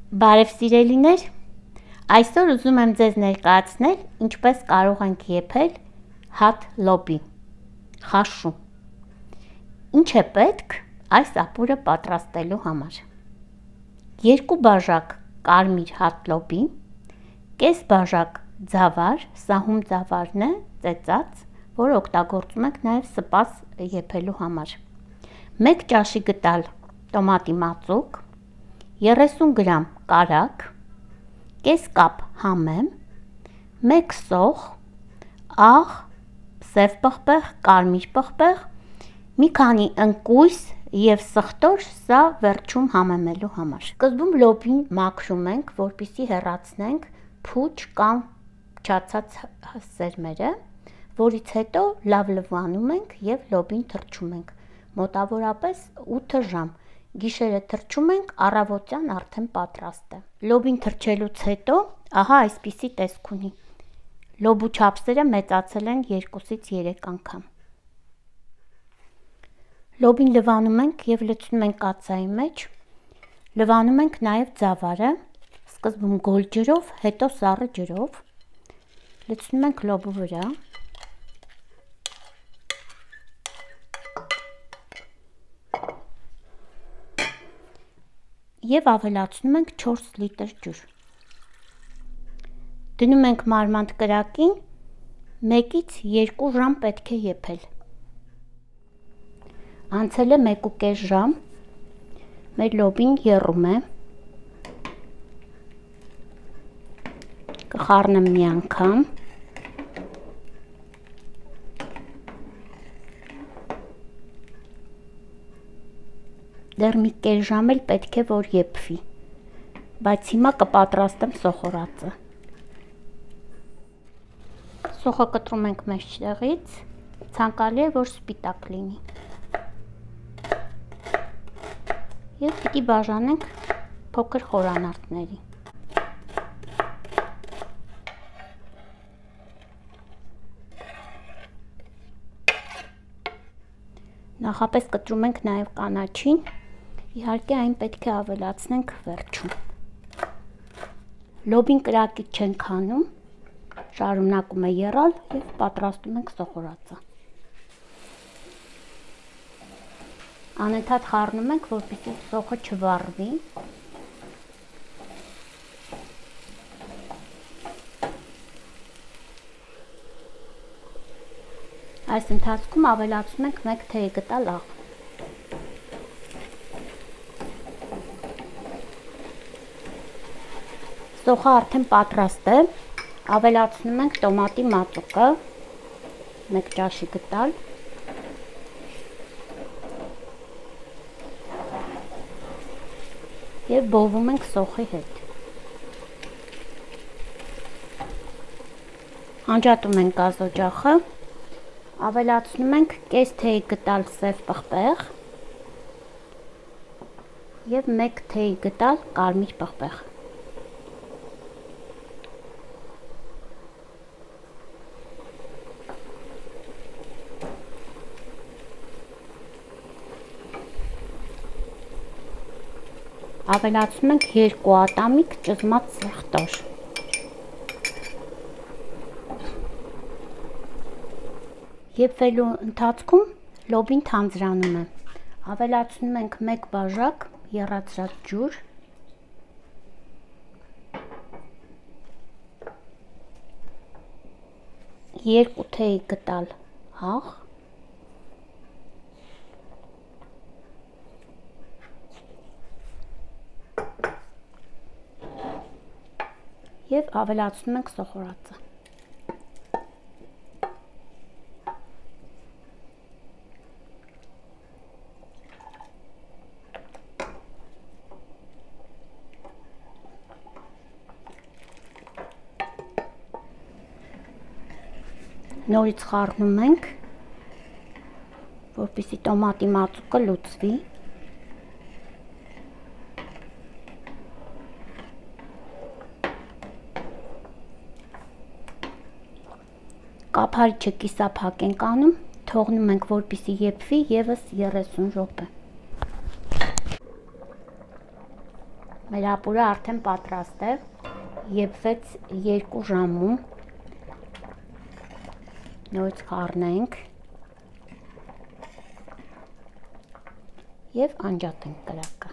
Բարև սիրելիներ, այսօր ուզում եմ ձեզ ներկայացնել ինչպես կարող ենք եփել հատ լոբի, խաշու։ Ինչ է պետք այս ապուրը պատրաստելու համար։ 2 բաժակ կարմիր հատ լոբի, կես բաժակ ձավար, սահում ձավարն է ծեծած, որ օգտագործում ենք նաև սպաս եփելու համար։ 1 ճաշի գդալ տոմատի մածուկ, 30 գրամ կարագ, կես կապ համեմ, 1 սոխ, աղ, սև պղպեղ, կարմիր պղպեղ, մի քանի ընկույզ և սխտոր, սա վերջում համեմելու համար։ Սկզբում լոբին մաքրում ենք, որպեսզի հեռացնենք փուչ կամ փչացած սերմերը, որից հետո լավ լվանում ենք և լոբին թռչում ենք, մոտավորապես 8 ժամ։ Գիշերը թռչում ենք, առավոտյան արդեն պատրաստ է։ Լոբին թռչելուց հետո ահա այսպիսի տեսք ունի։ Լոբու չափսերը մեծացել են 2-ից 3 անգամ։ Լոբին լվանում ենք և լցնում ենք կաթսայի մեջ։ Լվանում ենք նաև ձավարը, սկզբում գոլ ջրով, հետո սառը ջրով։ Լցնում ենք լոբու վրա։ Եվ ավելացնում ենք 4 լիտր ջուր։ Դնում ենք մարմանդ կրակին, 1-ից 2 ժամ պետք է եփել։ Անցել է 1.5 ժամ, մեր լոբին եռում է։ Կխառնեմ մի անգամ։ Դեռ մի կես ժամ էլ պետք է որ եփվի, բայց հիմա կպատրաստեմ սոխորածը։ Սոխը կտրում ենք մեջտեղից, ցանկալի է որ սպիտակ լինի։ Եվ պիտի բաժանենք փոքր խորանարդների։ Նախապես կտրում ենք նաև կանաչին, իհարկե այն պետք է ավելացնենք վերջում։ Լոբին կրակից չենք հանում, շարունակում է եռալ և պատրաստում ենք սոխորածը։ Անընդհատ խառնում ենք, որպեսզի սոխը չվառվի։ Այս ընթացքում ավելացնում ենք 1 թեյ գդալ աղ։ Սոխը արդեն պատրաստ է, ավելացնում ենք տոմատի մածուկը, 1 ճաշի գդալ, և բովում ենք սոխի հետ։ Անջատում ենք գազօջախը, ավելացնում ենք կես թեյ գդալ սև պղպեղ և 1 թեյ գդալ կարմիր պղպեղ։ Ավելացնում ենք 2 ատամիկ ճզմած սխտոր։ Եփվելու ընթացքում լոբին թանձրանում է։ Ավելացնում ենք 1 բաժակ եռացրած ջուր, 2 թեյ գդալ աղ, և ավելացնում ենք սոխորածը։ Նորից խառնում ենք, որպեսզի տոմատի մածուկը լուծվի։ Կափարիչը կիսափակ ենք անում, թողնում ենք որպեսզի եփվի ևս 30 րոպե։ Մեր ապուրը արդեն պատրաստ է, եփվեց 2 ժամում, նորից խառնենք և անջատենք կրակը,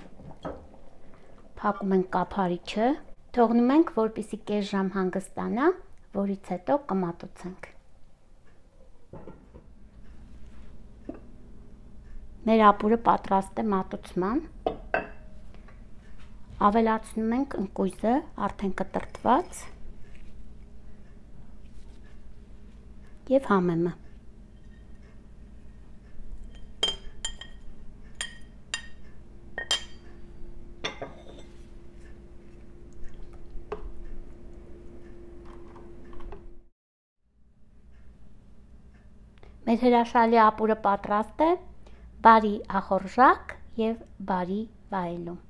փակում ենք կափարիչը, թողնում ենք, որպեսզի կես ժամ հանգստանա, որից հետո կմատուցենք։ Մեր ապուրը պատրաստ է մատուցման, ավելացնում ենք ընկույզը, արդեն կտրտված և համեմը։ Մեր հրաշալի ապուրը պատրաստ է, բարի ախորժակ և բարի վայելում։